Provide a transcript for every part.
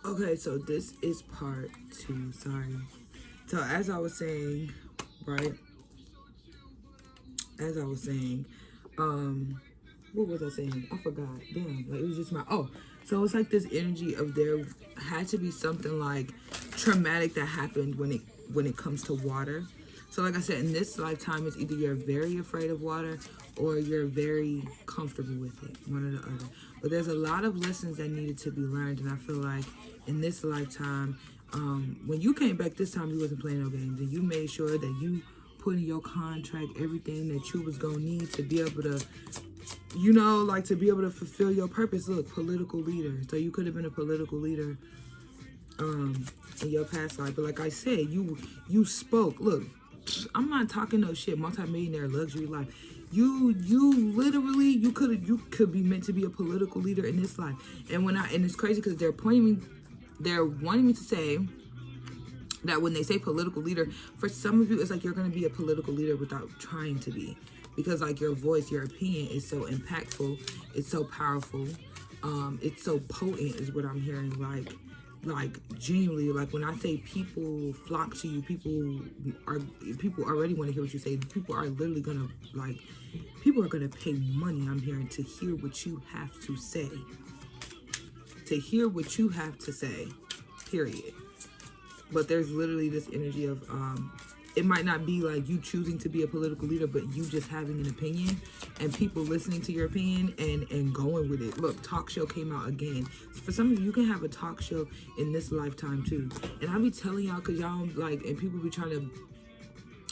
Okay, so this is part two. Sorry. So as I was saying, right? As I was saying, um, what was I saying? I forgot. Damn, like it was just my So it's like this energy of there had to be something like traumatic that happened when it comes to water. So like I said, in this lifetime, it's either you're very afraid of water or you're very comfortable with it, one or the other. But there's a lot of lessons that needed to be learned, and I feel like in this lifetime, when you came back this time, you wasn't playing no games, and you made sure that you put in your contract everything that you was gonna need to be able to, like to be able to fulfill your purpose. Look, political leader. So you could have been a political leader in your past life. But like I said, you spoke. Look, I'm not talking no shit. Multi-millionaire luxury life. You literally you could be meant to be a political leader in this life. And it's crazy because they're wanting me to say that when they say political leader, for some of you, it's like you're going to be a political leader without trying to be. Because like your voice, your opinion is so impactful, it's so powerful, it's so potent is what I'm hearing. Like genuinely, like when I say people flock to you, people already want to hear what you say. People are literally gonna people are gonna pay money, I'm hearing, to hear what you have to say. To hear what you have to say, period. But there's literally this energy of it might not be like you choosing to be a political leader, but you just having an opinion and people listening to your opinion and going with it. Look, talk show came out again. For some of you, you can have a talk show in this lifetime too. And I be telling y'all, because y'all like, and people be trying to,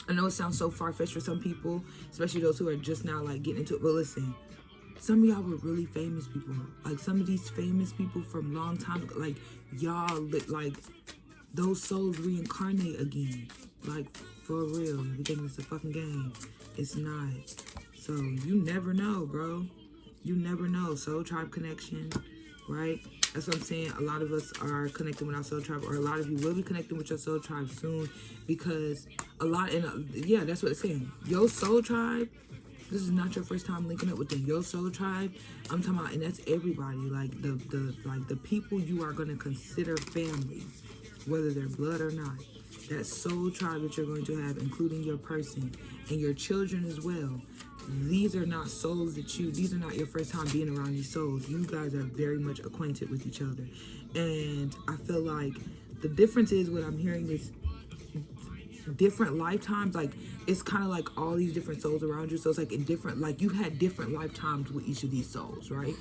I know it sounds so far-fetched for some people, especially those who are just now like getting into it, but listen, some of y'all were really famous people. Like some of these famous people from long time ago, like y'all like those souls reincarnate again. Like, for real. You think it's a fucking game. It's not. So, you never know, bro. You never know. Soul Tribe connection, right? That's what I'm saying. A lot of us are connecting with our Soul Tribe, or a lot of you will be connecting with your Soul Tribe soon, because yeah, that's what it's saying. Your Soul Tribe, this is not your first time linking up with them. Your Soul Tribe, I'm talking about, and that's everybody. Like, the people you are going to consider family, whether they're blood or not. That soul tribe that you're going to have, including your person and your children as well. These are not souls these are not your first time being around these souls. You guys are very much acquainted with each other. And I feel like the difference is, what I'm hearing is different lifetimes. Like, it's kind of like all these different souls around you. So it's like in different, like you had different lifetimes with each of these souls, right?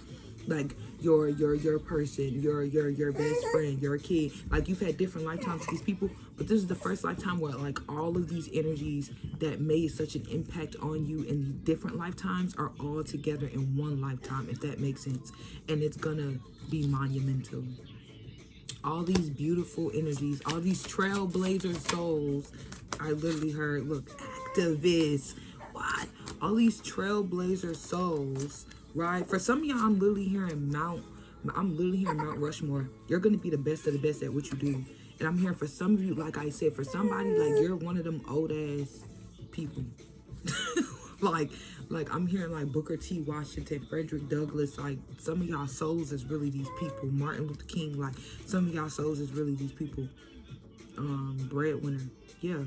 Like your person, your best friend, your kid. Like you've had different lifetimes with these people, but this is the first lifetime where like all of these energies that made such an impact on you in different lifetimes are all together in one lifetime, if that makes sense. And it's gonna be monumental. All these beautiful energies, all these trailblazer souls. I literally heard, look, activists. What? All these trailblazer souls, right? For some of y'all, I'm literally hearing Mount Rushmore. You're gonna be the best of the best at what you do. And I'm hearing for some of you, like I said, for somebody, like you're one of them old ass people. like I'm hearing like Booker T. Washington, Frederick Douglass. Like some of y'all souls is really these people. Martin Luther King. Like some of y'all souls is really these people. Breadwinner, yeah.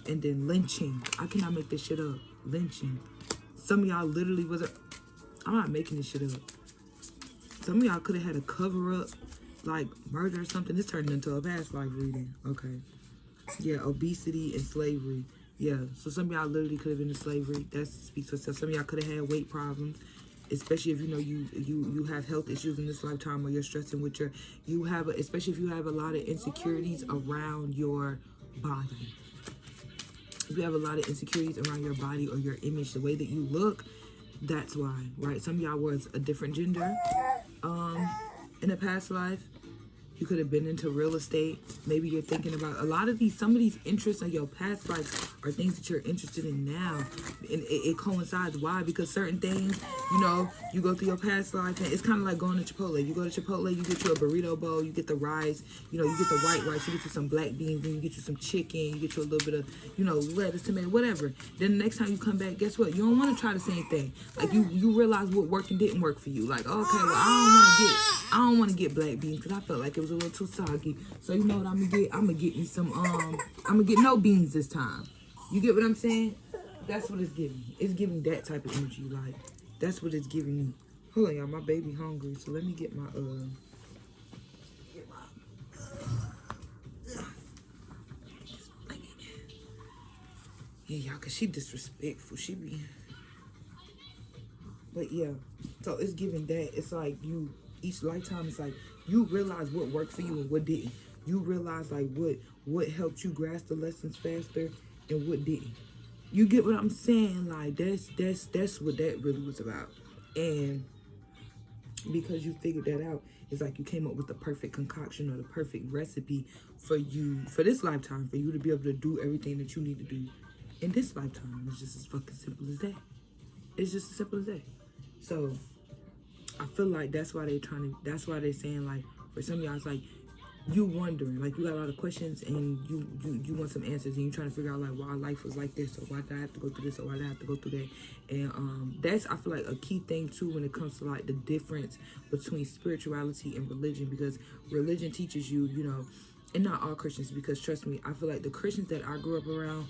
And then lynching. I cannot make this shit up. Lynching. Some of y'all literally I'm not making this shit up. Some of y'all could have had a cover up, like murder or something. This turned into a past life reading. Okay. Yeah, obesity and slavery. Yeah, so some of y'all literally could have been in slavery. That speaks for itself. Some of y'all could have had weight problems, especially if you know you have health issues in this lifetime, or you're stressing with especially if you have a lot of insecurities around your body. If you have a lot of insecurities around your body or your image, the way that you look, that's why, right? Some of y'all was a different gender in a past life. You could have been into real estate. Maybe you're thinking about some of these interests in your past life are things that you're interested in now. And it coincides. Why? Because certain things, you know, you go through your past life, and it's kind of like going to Chipotle. You go to Chipotle, you get you a burrito bowl, you get the rice, you know, you get the white rice, you get you some black beans, then you get you some chicken, you get you a little bit of, you know, lettuce, tomato, whatever. Then the next time you come back, guess what? You don't want to try the same thing. Like you realize what worked and didn't work for you. Like, okay, well, I don't want to get black beans because I felt like it was a little too soggy. So you know what I'm gonna get? I'm gonna get me some I'm gonna get no beans this time. You get what I'm saying? That's what it's giving. It's giving that type of energy. Like, that's what it's giving me. Hold on, y'all. My baby hungry, so let me get my yeah, y'all, cause she disrespectful. She be, but yeah. So it's giving that. It's like you each lifetime. It's like you realize what worked for you and what didn't. You realize like what helped you grasp the lessons faster and what didn't. You get what I'm saying? Like that's what that really was about. And because you figured that out, it's like you came up with the perfect concoction or the perfect recipe for you for this lifetime, for you to be able to do everything that you need to do in this lifetime. It's just as fucking simple as that. It's just as simple as that. So I feel like that's why they're saying, like, for some of y'all, it's like you wondering, like you got a lot of questions and you want some answers, and you trying to figure out like why life was like this, or why did I have to go through this, or why did I have to go through that. And that's, I feel like, a key thing too when it comes to like the difference between spirituality and religion, because religion teaches you, you know, and not all Christians, because trust me, I feel like the Christians that I grew up around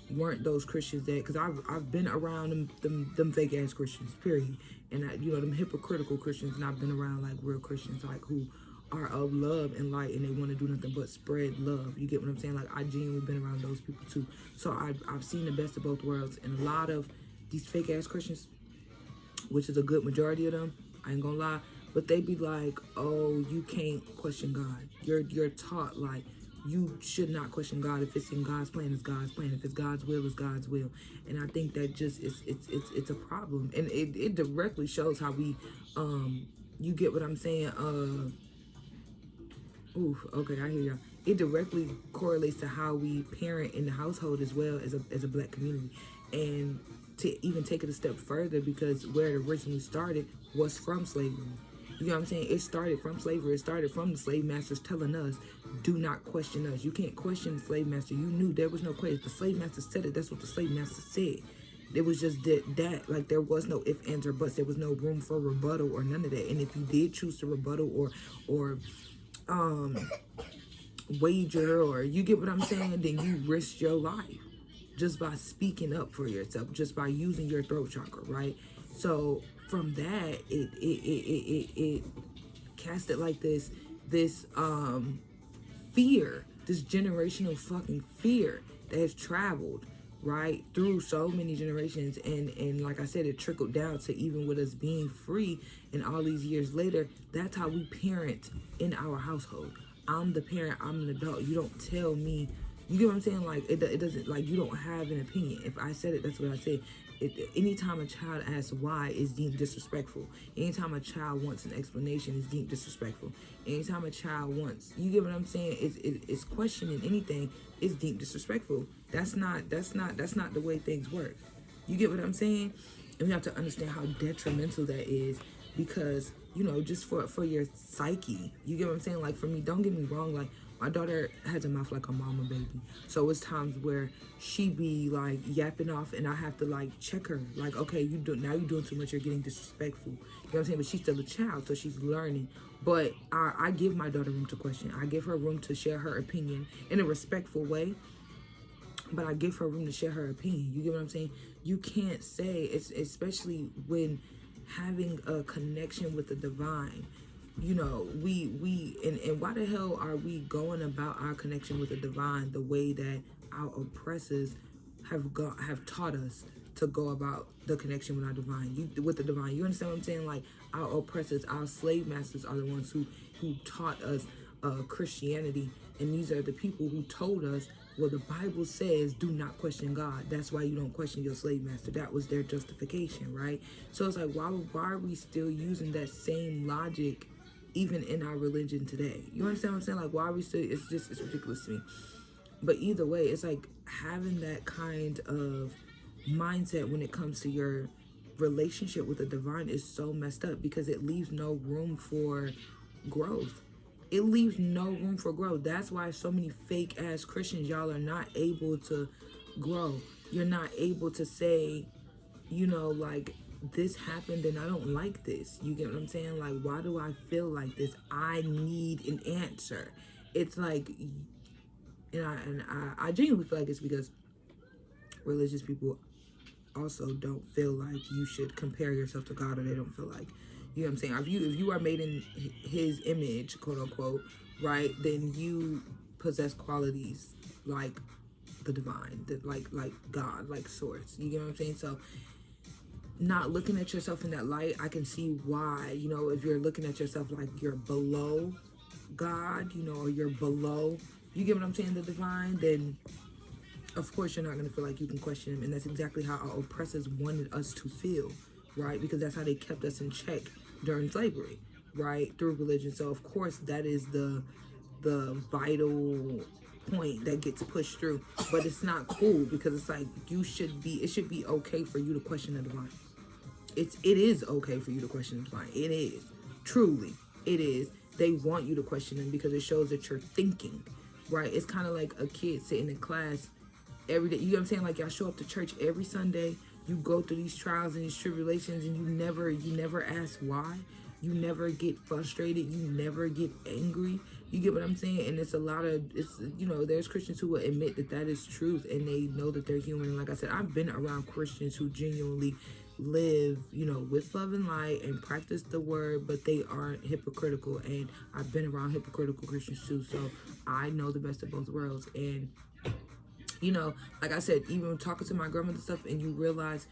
weren't those Christians that, because I've been around them fake ass Christians, period, and you know, them hypocritical Christians, and I've been around like real Christians, like who are of love and light, and they want to do nothing but spread love. You get what I'm saying? Like, I genuinely been around those people too. So I've seen the best of both worlds. And a lot of these fake ass Christians, which is a good majority of them, I ain't gonna lie, but they be like, oh, you can't question God. You're taught like you should not question God. If it's in God's plan, it's God's plan. If it's God's will, it's God's will. And I think that just it's a problem. And it directly shows how we you get what I'm saying? Ooh, okay, I hear y'all. It directly correlates to how we parent in the household as well as a black community. And to even take it a step further, because where it originally started was from slavery. You know what I'm saying? It started from slavery. It started from the slave masters telling us, do not question us. You can't question the slave master. You knew there was no question. The slave master said it. That's what the slave master said. It was just that like there was no ifs, ands, or buts. There was no room for rebuttal or none of that. And if you did choose to rebuttal or wager, or you get what I'm saying, then you risked your life just by speaking up for yourself, just by using your throat chakra, right? So from that, it casted like this fear, this generational fucking fear that has traveled right through so many generations, and like I said, it trickled down to even with us being free and all these years later. That's how we parent in our household. I'm the parent, I'm an adult. You don't tell me. You get what I'm saying? Like it doesn't, like, you don't have an opinion. If I said it, that's what I said. Anytime a child asks why, is deemed disrespectful. Anytime a child wants an explanation, is deemed disrespectful. Anytime a child wants, you get what I'm saying, it's questioning anything, is deemed disrespectful. That's not the way things work. You get what I'm saying? And we have to understand how detrimental that is, because, you know, just for your psyche. You get what I'm saying? Like, for me, don't get me wrong, like, my daughter has a mouth like a mama baby. So it's times where she be like yapping off, and I have to like check her. Like, okay, now you're doing too much, you're getting disrespectful. You know what I'm saying? But she's still a child, so she's learning. But I give my daughter room to question. I give her room to share her opinion in a respectful way. But I give her room to share her opinion. You get what I'm saying? You can't say, it's especially when having a connection with the divine. You know, and why the hell are we going about our connection with the divine the way that our oppressors have taught us to go about the connection with our divine, with the divine? You understand what I'm saying? Like, our oppressors, our slave masters are the ones who taught us Christianity, and these are the people who told us, well, the Bible says do not question God. That's why you don't question your slave master. That was their justification, right? So it's like, why are we still using that same logic even in our religion today? You understand what I'm saying? Like, why are we still, it's ridiculous to me. But either way, it's like having that kind of mindset when it comes to your relationship with the divine is so messed up because it leaves no room for growth. It leaves no room for growth. That's why so many fake ass Christians, y'all are not able to grow. You're not able to say, you know, like, this happened and I don't like this. You get what I'm saying? Like, why do I feel like this? I need an answer. It's like, I genuinely feel like it's because religious people also don't feel like you should compare yourself to God, or they don't feel like, you know what I'm saying? If you are made in his image, quote unquote, right, then you possess qualities like the divine, that like God, like source. You get what I'm saying? So not looking at yourself in that light, I can see why, you know, if you're looking at yourself like you're below God, you know, or you're below, you get what I'm saying, the divine, then of course you're not going to feel like you can question him. And that's exactly how our oppressors wanted us to feel, right? Because that's how they kept us in check during slavery, right? Through religion. So of course that is the vital point that gets pushed through. But it's not cool because it's like it should be okay for you to question the divine. It is okay for you to question the divine. It is. Truly. It is. They want you to question them because it shows that you're thinking, right? It's kind of like a kid sitting in class every day. You know what I'm saying? Like, y'all show up to church every Sunday. You go through these trials and these tribulations, and you never ask why. You never get frustrated. You never get angry. You get what I'm saying? And it's you know, there's Christians who will admit that that is truth, and they know that they're human. And like I said, I've been around Christians who genuinely live, you know, with love and light and practice the word, but they aren't hypocritical. And I've been around hypocritical Christians too, so I know the best of both worlds. And you know, like I said, even talking to my grandmother stuff, and you realize,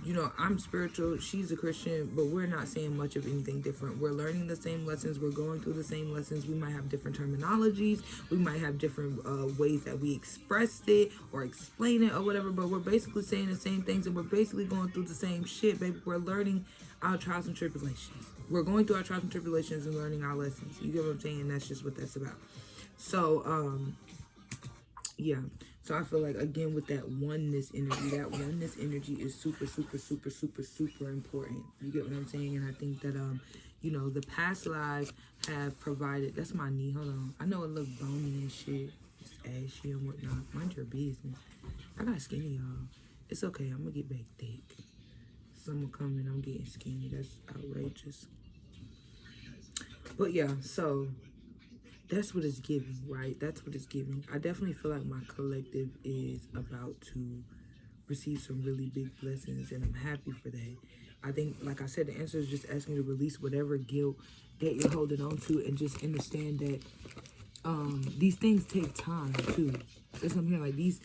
you know, I'm spiritual, she's a Christian, but we're not saying much of anything different. We're learning the same lessons, we're going through the same lessons. We might have different terminologies, we might have different ways that we expressed it or explain it or whatever, but we're basically saying the same things, and we're basically going through the same shit, baby. We're learning our trials and tribulations. We're going through our trials and tribulations and learning our lessons. You get what I'm saying? And that's just what that's about. So, yeah. So I feel like, again, with that oneness energy is super, super, super, super, super important. You get what I'm saying? And I think that, you know, the past lives have provided, that's my knee, hold on. I know it looks bony and shit, it's ashy and whatnot. Mind your business. I got skinny, y'all. It's okay, I'm gonna get back thick. Someone coming, I'm getting skinny. That's outrageous. But yeah, so that's what it's giving, right? That's what it's giving. I definitely feel like my collective is about to receive some really big blessings, and I'm happy for that. I think, like I said, the answer is just asking you to release whatever guilt that you're holding on to, and just understand that these things take time too. That's what I'm hearing. Like, these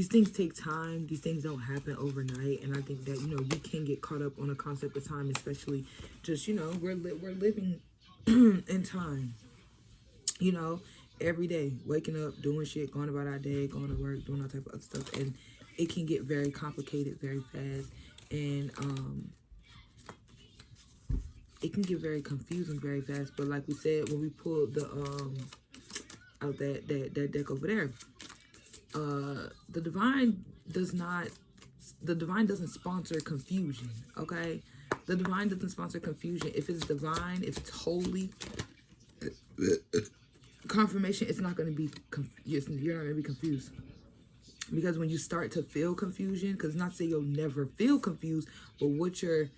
things take time. These things don't happen overnight, and I think that, you know, you can get caught up on a concept of time, especially just, you know, we're living in time. You know, every day, waking up, doing shit, going about our day, going to work, doing all type of other stuff, and it can get very complicated very fast, and it can get very confusing very fast. But like we said, when we pulled the out that deck over there, the divine doesn't sponsor confusion. Okay, the divine doesn't sponsor confusion. If it's divine, if it's holy, confirmation, it's not going to be you're not going to be confused, because when you start to feel confusion, because not to say you'll never feel confused, but what you're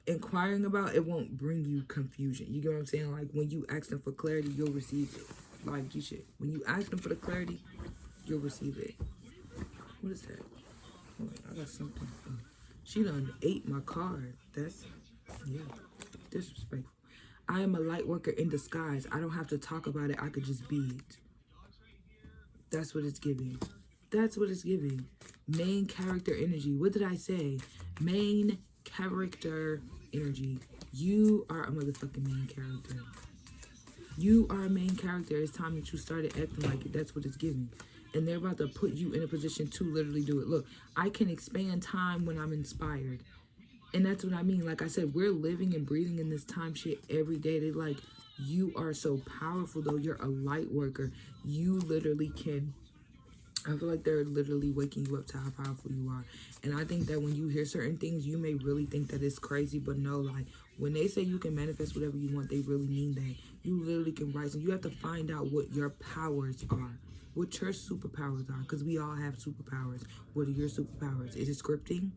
inquiring about, it won't bring you confusion. You get what I'm saying? Like, when you ask them for clarity, you'll receive it. Like, you should, when you ask them for the clarity, you'll receive it. What is that? Hold on, I got something. She done ate my card. That's, yeah, disrespectful. I am a light worker in disguise. I don't have to talk about it. I could just be it. That's what it's giving. That's what it's giving. Main character energy. What did I say? Main character energy. You are a motherfucking main character. You are a main character. It's time that you started acting like it. That's what it's giving. And they're about to put you in a position to literally do it. Look, I can expand time when I'm inspired. And that's what I mean. Like I said, we're living and breathing in this time shit every day. They like, You are so powerful, though. You're a light worker. You literally can, I feel like they're literally waking you up to how powerful you are. And I think that when you hear certain things, you may really think that it's crazy, but no, like when they say you can manifest whatever you want, they really mean that. You literally can rise, and you have to find out what your powers are, what your superpowers are, because we all have superpowers. What are your superpowers? Is it scripting?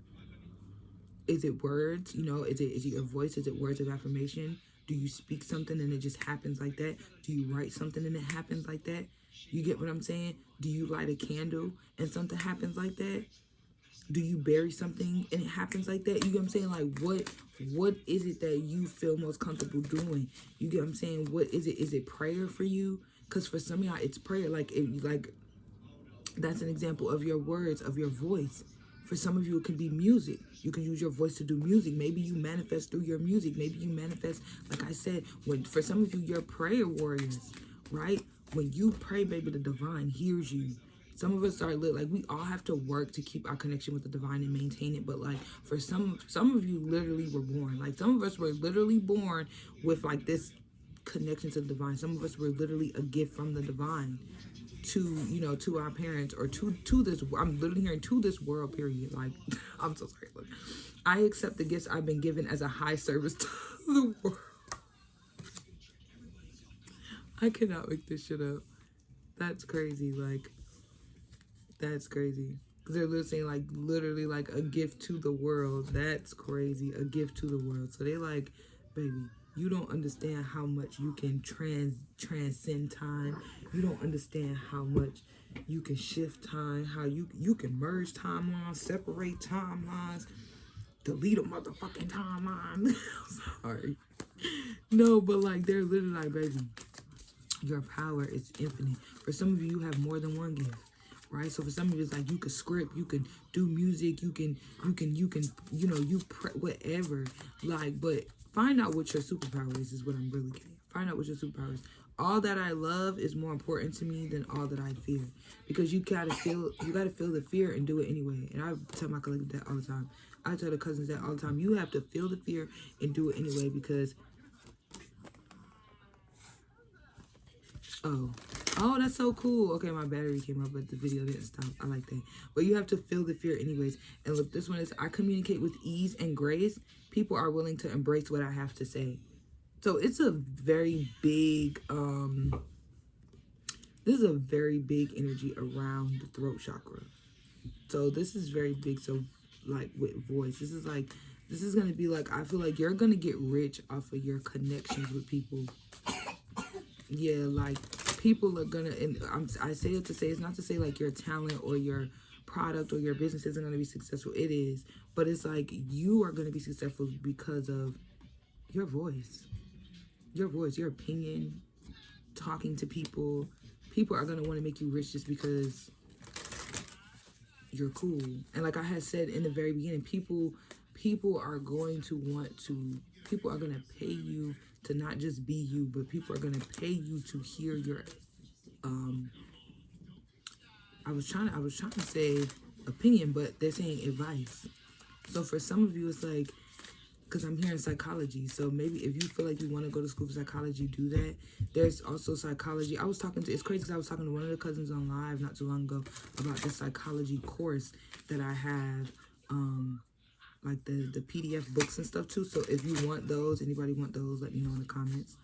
Is it words? You know, is it your voice? Is it words of affirmation? Do you speak something and it just happens like that? Do you write something and it happens like that? You get what I'm saying? Do you light a candle and something happens like that? Do you bury something and it happens like that? You get what I'm saying? Like what is it that you feel most comfortable doing? You get what I'm saying? What is it? Is it prayer for you? Because for some of y'all, it's prayer. Like that's an example of your words, of your voice. For some of you, it could be music. You can use your voice to do music. Maybe you manifest through your music. Maybe you manifest, like I said, for some of you, you're prayer warriors, right? When you pray, baby, the divine hears you. Some of us are like, we all have to work to keep our connection with the divine and maintain it. But like for some of you literally were born. Like some of us were literally born with like this connection to the divine. Some of us were literally a gift from the divine to, you know, to our parents, or to this, I'm literally hearing to this world, period. Like, I'm so sorry. Look, I accept the gifts I've been given as a high service to the world. I cannot make this shit up. That's crazy. Like, that's crazy. Because they're literally saying, like, literally, like, a gift to the world. That's crazy. A gift to the world. So they like, baby, you don't understand how much you can transcend time. You don't understand how much you can shift time, how you can merge timelines, separate timelines, delete a motherfucking timeline. Sorry. No, but like they're literally like, baby, your power is infinite. For some of you, you have more than one gift. Right? So for some of you, it's like you can script, you can do music, you can, you know, whatever. Like, but find out what your superpower is what I'm really getting. Find out what your superpower is. All that I love is more important to me than all that I fear. Because you gotta feel the fear and do it anyway. And I tell my colleagues that all the time. I tell the cousins that all the time. You have to feel the fear and do it anyway, because oh, that's so cool. Okay, my battery came up, but the video didn't stop. I like that. But you have to feel the fear anyways. And look, this one is, I communicate with ease and grace. People are willing to embrace what I have to say. So it's a very big, this is a very big energy around the throat chakra. So this is very big. So like with voice, this is going to be like, I feel like you're going to get rich off of your connections with people. Yeah, like people are gonna, and I say it to say, it's not to say like your talent or your product or your business isn't gonna be successful. It is, but it's like you are gonna be successful because of your voice, your opinion, talking to people. People are gonna want to make you rich just because you're cool. And like I had said in the very beginning, people are going to want to, people are gonna pay you to not just be you, but people are gonna pay you to hear your I was trying to say opinion, but they're saying advice. So for some of you, it's like, because I'm hearing psychology, so maybe if you feel like you want to go to school for psychology, do that. There's also psychology. It's crazy because I was talking to one of the cousins on live not too long ago about the psychology course that I have, like the PDF books and stuff too. So if you want those, anybody want those, let me know in the comments.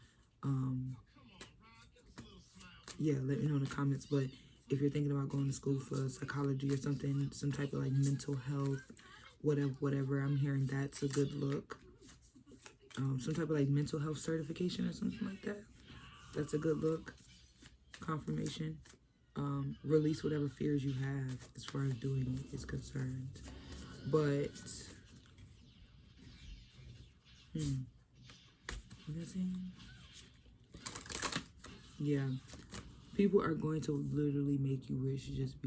Yeah, let me know in the comments. But if you're thinking about going to school for psychology or something, some type of like mental health, whatever, I'm hearing that's a good look. Some type of like mental health certification or something like that. That's a good look. Confirmation. Release whatever fears you have as far as doing it is concerned. But what am I saying? Yeah. People are going to literally make you rich just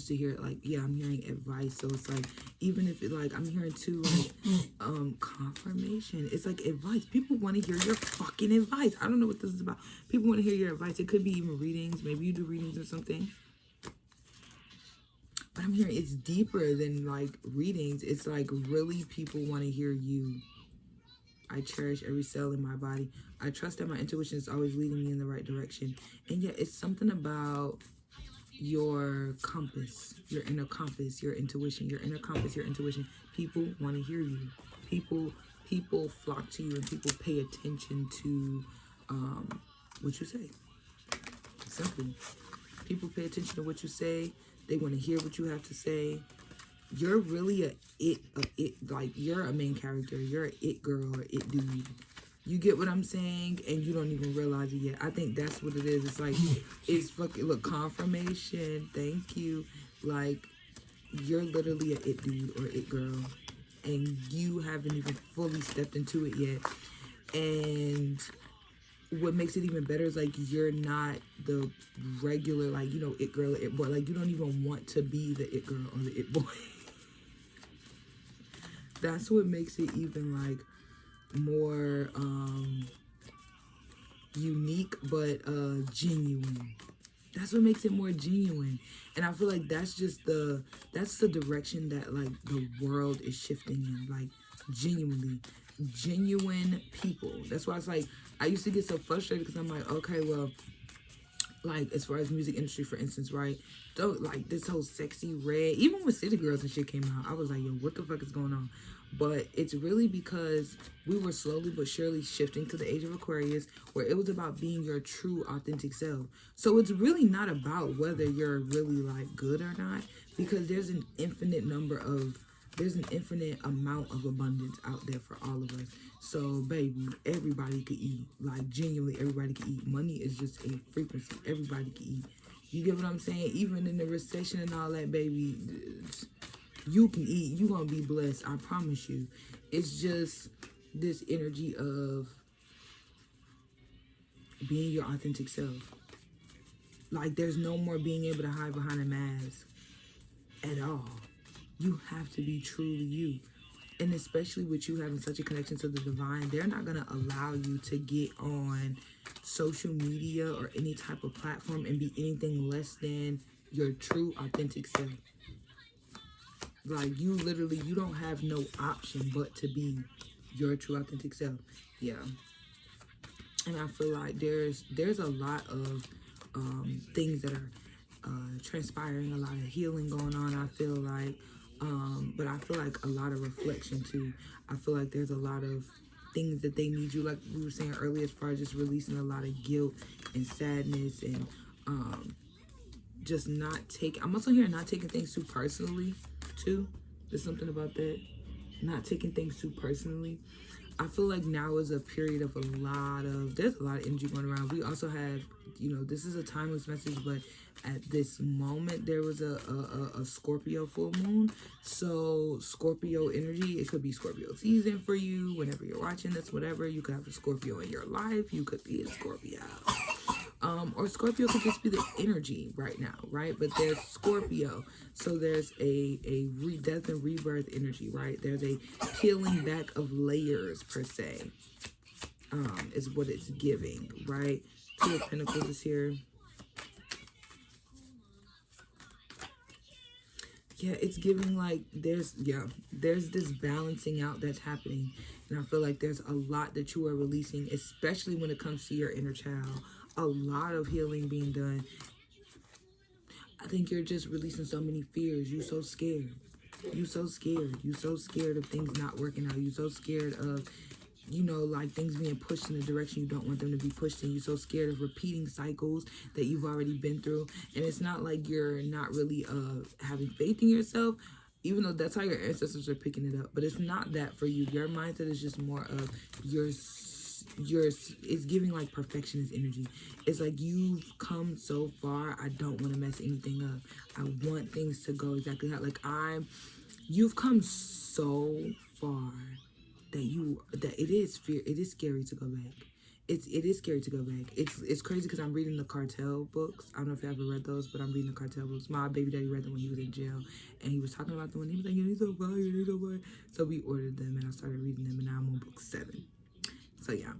to hear it. Like, yeah, I'm hearing advice. So it's like, even if it like, I'm hearing too, like, confirmation. It's like advice. People want to hear your fucking advice. I don't know what this is about. People want to hear your advice. It could be even readings. Maybe you do readings or something. But I'm hearing it's deeper than like readings. It's like really people want to hear you. I cherish every cell in my body. I trust that my intuition is always leading me in the right direction. And yet, it's something about your compass, your inner compass, your intuition, your inner compass, your intuition. People want to hear you. People flock to you, and people pay attention to what you say. Simple. People pay attention to what you say. They want to hear what you have to say. You're really a it, like you're a main character. You're a it girl or it dude. You get what I'm saying? And you don't even realize it yet. I think that's what it is. It's like, it's fucking, look, confirmation. Thank you. Like, you're literally a it dude or it girl. And you haven't even fully stepped into it yet. And what makes it even better is, like, you're not the regular, like, you know, it girl or it boy. Like, you don't even want to be the it girl or the it boy. That's what makes it even, like, more unique but genuine. That's what makes it more genuine. And I feel like that's the direction that, like, the world is shifting in. Like, genuine people. That's why it's like I used to get so frustrated because I'm like, okay, well, like, as far as music industry, for instance, right? Though, like, this whole Sexy Red, even when City Girls and shit came out, I was like, yo, what the fuck is going on? But it's really because we were slowly but surely shifting to the age of Aquarius, where it was about being your true, authentic self. So it's really not about whether you're really, like, good or not, because there's an infinite amount of abundance out there for all of us. So, baby, everybody could eat. Like, genuinely, everybody could eat. Money is just a frequency. Everybody could eat. You get what I'm saying? Even in the recession and all that, baby, you can eat. You gonna be blessed. I promise you. It's just this energy of being your authentic self. Like, there's no more being able to hide behind a mask at all. You have to be truly you. And especially with you having such a connection to the divine, they're not going to allow you to get on social media or any type of platform and be anything less than your true, authentic self. Like, you don't have no option but to be your true, authentic self. Yeah. And I feel like there's a lot of things that are transpiring, a lot of healing going on, I feel like. But I feel like a lot of reflection too. I feel like there's a lot of things that they need you, like we were saying earlier, as far as just releasing a lot of guilt and sadness and just I'm also hearing not taking things too personally too. There's something about that. Not taking things too personally. I feel like now is a period of there's a lot of energy going around. We also have, this is a timeless message, but at this moment there was a Scorpio full moon. So Scorpio energy, it could be Scorpio season for you whenever you're watching this, whatever. You could have a Scorpio in your life. You could be a Scorpio. Or Scorpio could just be the energy right now, right? But there's Scorpio. So there's a death and rebirth energy, right? There's a peeling back of layers, per se, is what it's giving, right? Two of Pentacles is here. Yeah, it's giving like there's this balancing out that's happening. And I feel like there's a lot that you are releasing, especially when it comes to your inner child. A lot of healing being done. I think you're just releasing so many fears. You're so scared. You're so scared. You're so scared of things not working out. You're so scared of, like things being pushed in a direction you don't want them to be pushed in. You're so scared of repeating cycles that you've already been through. And it's not like you're not really having faith in yourself, even though that's how your ancestors are picking it up. But it's not that for you. Your mindset is just more of it's giving like perfectionist energy. It's like you've come so far. I don't want to mess anything up. I want things to go exactly how you've come so far that it is scary to go back. It is scary to go back. It's crazy because I'm reading the Cartel books. I don't know if you ever read those, but I'm reading the Cartel books. My baby daddy read them when he was in jail, and he was talking about them, and he was like, yeah, these so fire. So we ordered them, and I started reading them, and now I'm on book 7. So yeah.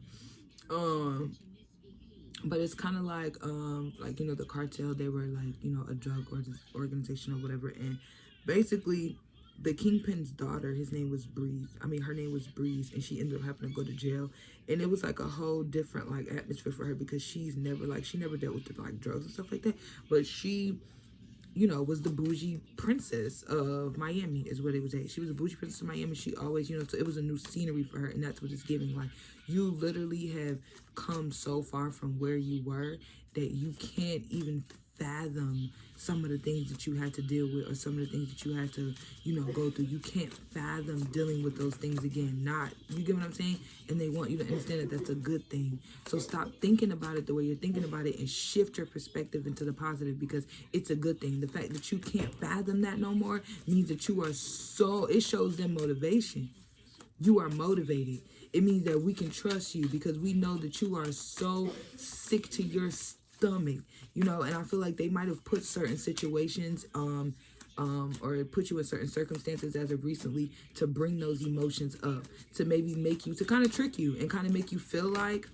But it's kind of like the Cartel, they were like, a drug or organization or whatever, and basically the Kingpin's daughter, his name was Breeze. I mean, her name was Breeze, and she ended up having to go to jail. And it was like a whole different like atmosphere for her because she never dealt with the, like drugs and stuff like that. But she, you know, was the bougie princess of Miami, is what it was at. She was a bougie princess of Miami. She always, you know, so it was a new scenery for her, and that's what it's giving. Like, you literally have come so far from where you were that you can't even fathom some of the things that you had to deal with, or some of the things that you had to, you know, go through. You can't fathom dealing with those things again. Not, you get what I'm saying? And they want you to understand that that's a good thing. So stop thinking about it the way you're thinking about it and shift your perspective into the positive, because it's a good thing. The fact that you can't fathom that no more means that you are so, it shows them motivation. You are motivated. It means that we can trust you because we know that you are so sick to your stomach, you know. And I feel like they might have put certain situations or put you in certain circumstances as of recently to bring those emotions up, to maybe make you, to kind of trick you and kind of make you feel like,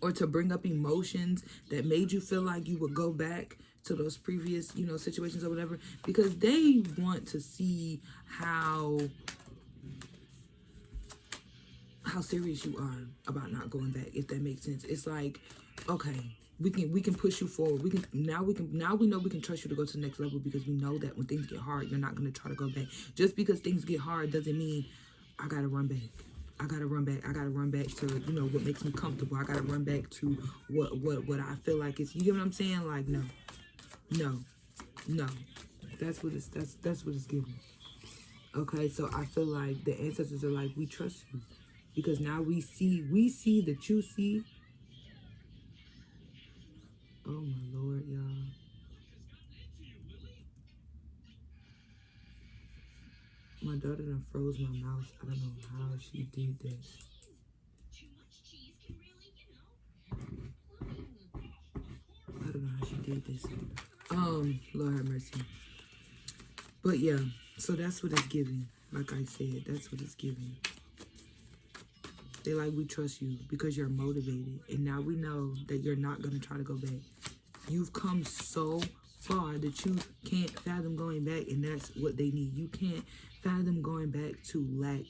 or to bring up emotions that made you feel like you would go back to those previous, you know, situations or whatever, because they want to see how serious you are about not going back, if that makes sense. It's like, okay, we can push you forward. Now we know we can trust you to go to the next level, because we know that when things get hard, you're not going to try to go back. Just because things get hard doesn't mean I got to run back. I got to run back. I got to run back to, you know, what makes me comfortable. I got to run back to what I feel like it's, you get what I'm saying? Like, no. That's what it's giving. Okay, so I feel like the ancestors are like, we trust you. Because now we see that you see. Oh my Lord, y'all. My daughter done froze my mouse. I don't know how she did this. I don't know how she did this. Lord have mercy. But yeah, so that's what it's giving. Like I said, that's what it's giving. They like, we trust you because you're motivated. And now we know that you're not going to try to go back. You've come so far that you can't fathom going back, and that's what they need. You can't fathom going back to lack,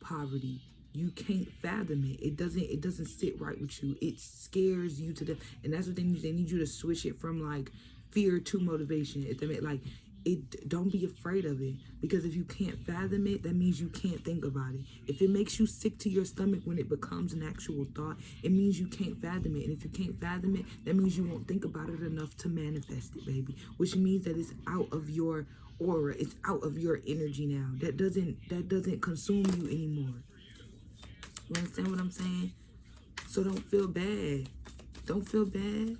poverty. You can't fathom it. It doesn't sit right with you. It scares you to death. And that's what they need. They need you to switch it from like fear to motivation. If they make like it, don't be afraid of it, because if you can't fathom it, that means you can't think about it. If it makes you sick to your stomach when it becomes an actual thought, it means you can't fathom it. And if you can't fathom it, that means you won't think about it enough to manifest it, baby. Which means that it's out of your aura, it's out of your energy now. That doesn't consume you anymore. You understand what I'm saying? So don't feel bad. Don't feel bad.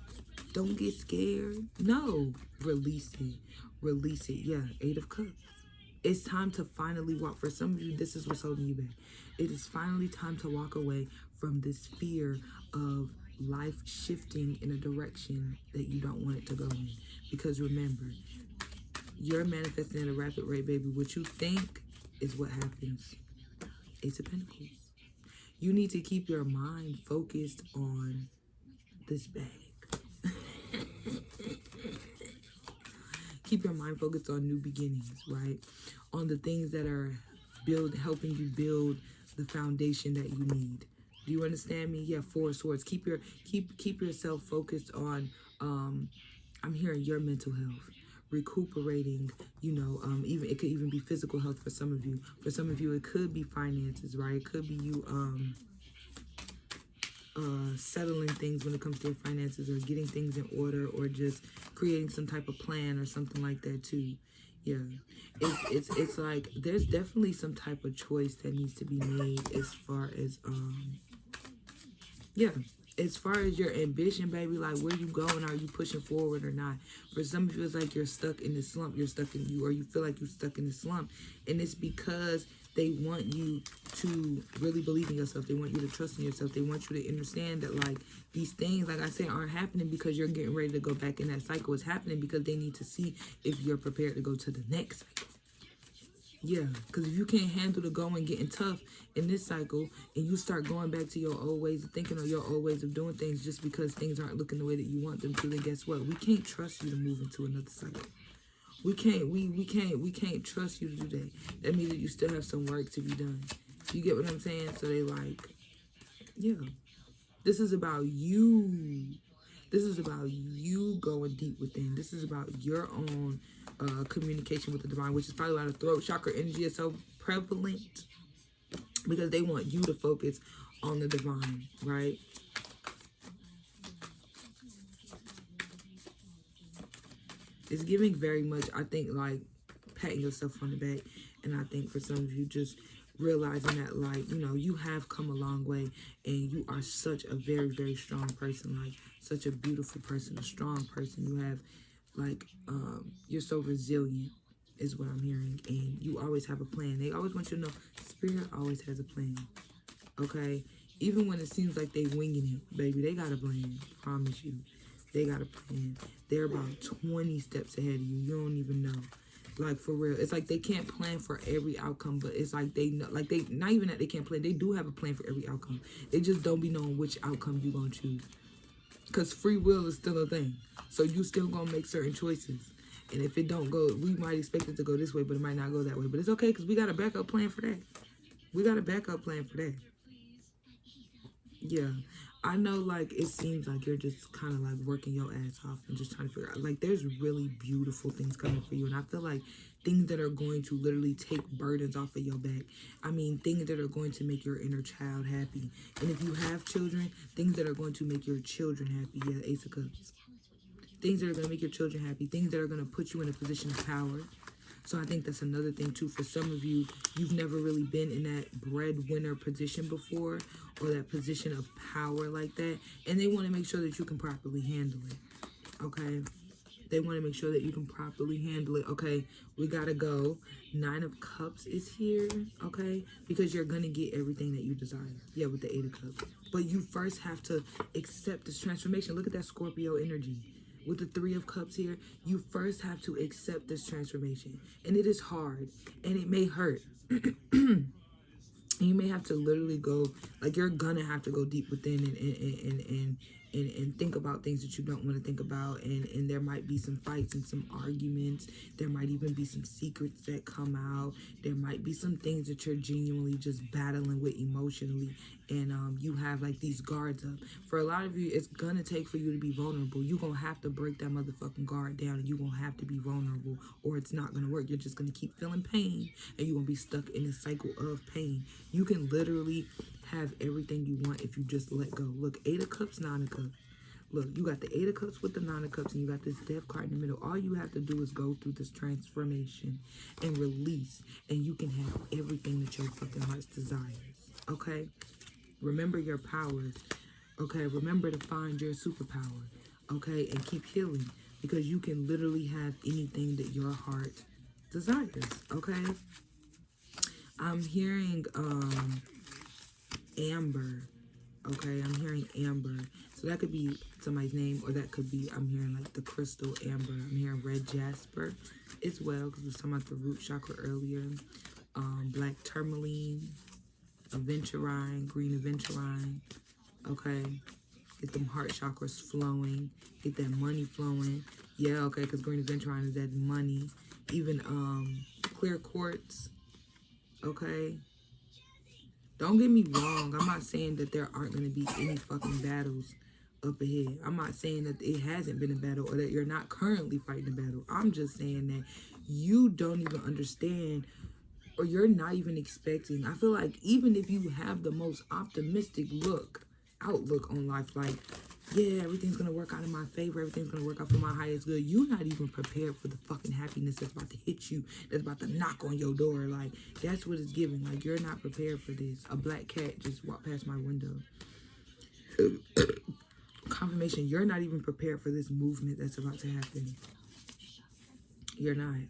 Don't get scared. No, release it. Release it. Yeah, 8 of Cups. It's time to finally walk. For some of you, this is what's holding you back. It is finally time to walk away from this fear of life shifting in a direction that you don't want it to go in. Because remember, you're manifesting at a rapid rate, baby. What you think is what happens. Ace of Pentacles. You need to keep your mind focused on this bag. Keep your mind focused on new beginnings, right? On the things that are helping you build the foundation that you need. Do you understand me? Yeah, 4 of Swords. Keep yourself focused on I'm hearing your mental health, recuperating, you know, even it could even be physical health for some of you. For some of you, it could be finances, right? It could be you settling things when it comes to your finances, or getting things in order, or just creating some type of plan or something like that too. Yeah, it's like there's definitely some type of choice that needs to be made as far as yeah, as far as your ambition, baby. Like, where you going? Are you pushing forward or not? For some of you, it's like you're stuck in this slump. You're stuck in you, or you feel like you're stuck in this slump, and it's because they want you to really believe in yourself. They want you to trust in yourself. They want you to understand that, like, these things, like I said, aren't happening because you're getting ready to go back in that cycle. It's happening because they need to see if you're prepared to go to the next cycle. Yeah, because if you can't handle the going, getting tough in this cycle, and you start going back to your old ways of thinking or your old ways of doing things just because things aren't looking the way that you want them to, then guess what? We can't trust you to move into another cycle. We can't trust you to do that. That means that you still have some work to be done. You get what I'm saying? So they like, yeah. This is about you. This is about you going deep within. This is about your own communication with the divine, which is probably why the throat chakra energy is so prevalent, because they want you to focus on the divine, right? It's giving very much, I think, like patting yourself on the back. And I think for some of you, just realizing that, like, you know, you have come a long way, and you are such a very, very strong person, like such a beautiful person, a strong person. You have, like, you're so resilient is what I'm hearing, and you always have a plan. They always want you to know spirit always has a plan, okay? Even when it seems like they winging it, baby, they got a plan, promise you. They got a plan. They're about 20 steps ahead of you. You don't even know. Like, for real. It's like they can't plan for every outcome, but it's like they know, like, they, not even that they can't plan. They do have a plan for every outcome. They just don't be knowing which outcome you're going to choose. Because free will is still a thing. So you still going to make certain choices. And if it don't go, we might expect it to go this way, but it might not go that way. But it's okay, because we got a backup plan for that. We got a backup plan for that. Yeah. I know, like, it seems like you're just kind of like working your ass off and just trying to figure out, like, there's really beautiful things coming for you. And I feel like things that are going to literally take burdens off of your back. I mean, things that are going to make your inner child happy. And if you have children, things that are going to make your children happy. Yeah, Ace of Cups. Things that are going to make your children happy. Things that are going to put you in a position of power. So I think that's another thing too. For some of you, you've never really been in that breadwinner position before, or that position of power like that. And they want to make sure that you can properly handle it. Okay? They want to make sure that you can properly handle it. Okay, we gotta go. 9 of Cups is here. Okay? Because you're gonna get everything that you desire. Yeah, with the 8 of Cups. But you first have to accept this transformation. Look at that Scorpio energy. With the 3 of Cups here, you first have to accept this transformation. And it is hard. And it may hurt. You may have to literally go, like, you're gonna have to go deep within and think about things that you don't want to think about. And there might be some fights and some arguments. There might even be some secrets that come out. There might be some things that you're genuinely just battling with emotionally. And you have, like, these guards up. For a lot of you, it's gonna take for you to be vulnerable. You're gonna have to break that motherfucking guard down, and you're gonna have to be vulnerable, or it's not gonna work. You're just gonna keep feeling pain, and you're gonna be stuck in a cycle of pain. You can literally have everything you want if you just let go. Look, 8 of Cups, 9 of Cups. Look, you got the 8 of Cups with the 9 of Cups, and you got this Death card in the middle. All you have to do is go through this transformation and release, and you can have everything that your fucking heart's desires. Okay? Remember your powers. Okay? Remember to find your superpower. Okay? And keep healing, because you can literally have anything that your heart desires. Okay? I'm hearing Amber. Okay, I'm hearing Amber. So that could be somebody's name, or that could be, I'm hearing like the crystal Amber. I'm hearing red jasper as well, because we were talking about the root chakra earlier. Black tourmaline, aventurine, green aventurine. Okay, get them heart chakras flowing, get that money flowing. Yeah, okay, because green aventurine is that money. Even clear quartz. Okay, don't get me wrong. I'm not saying that there aren't going to be any fucking battles up ahead. I'm not saying that it hasn't been a battle, or that you're not currently fighting a battle. I'm just saying that you don't even understand, or you're not even expecting. I feel like even if you have the most optimistic outlook on life, like, yeah, everything's going to work out in my favor, everything's going to work out for my highest good, you're not even prepared for the fucking happiness that's about to hit you, that's about to knock on your door. Like, that's what it's giving. Like, you're not prepared for this. A black cat just walked past my window. Confirmation, you're not even prepared for this movement that's about to happen. You're not.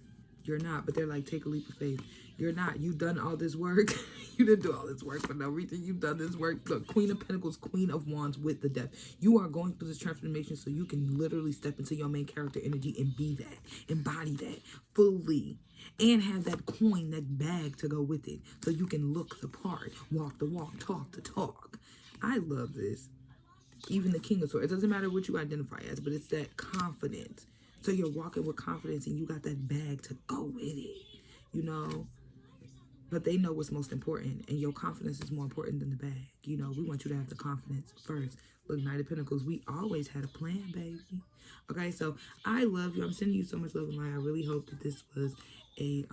You're not. But they're like, take a leap of faith. You're not. You've done all this work. You didn't do all this work for no reason. You've done this work. Look, Queen of Pentacles, Queen of Wands with the Death. You are going through this transformation so you can literally step into your main character energy and be that. Embody that fully. And have that coin, that bag to go with it. So you can look the part, walk the walk, talk the talk. I love this. Even the King of Swords. It doesn't matter what you identify as, but it's that confidence. So you're walking with confidence and you got that bag to go with it, you know. But they know what's most important, and your confidence is more important than the bag. You know, we want you to have the confidence first. Look, Knight of Pentacles, we always had a plan, baby. Okay, so I love you. I'm sending you so much love and light. I really hope that this was a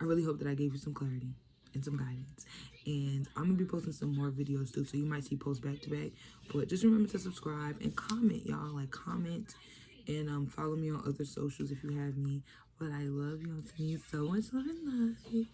I really hope that I gave you some clarity and some guidance. And I'm gonna be posting some more videos too, so you might see posts back to back. But just remember to subscribe and comment, y'all. Like, comment and follow me on other socials if you have me. But I love you. I'm sending you so much love and light.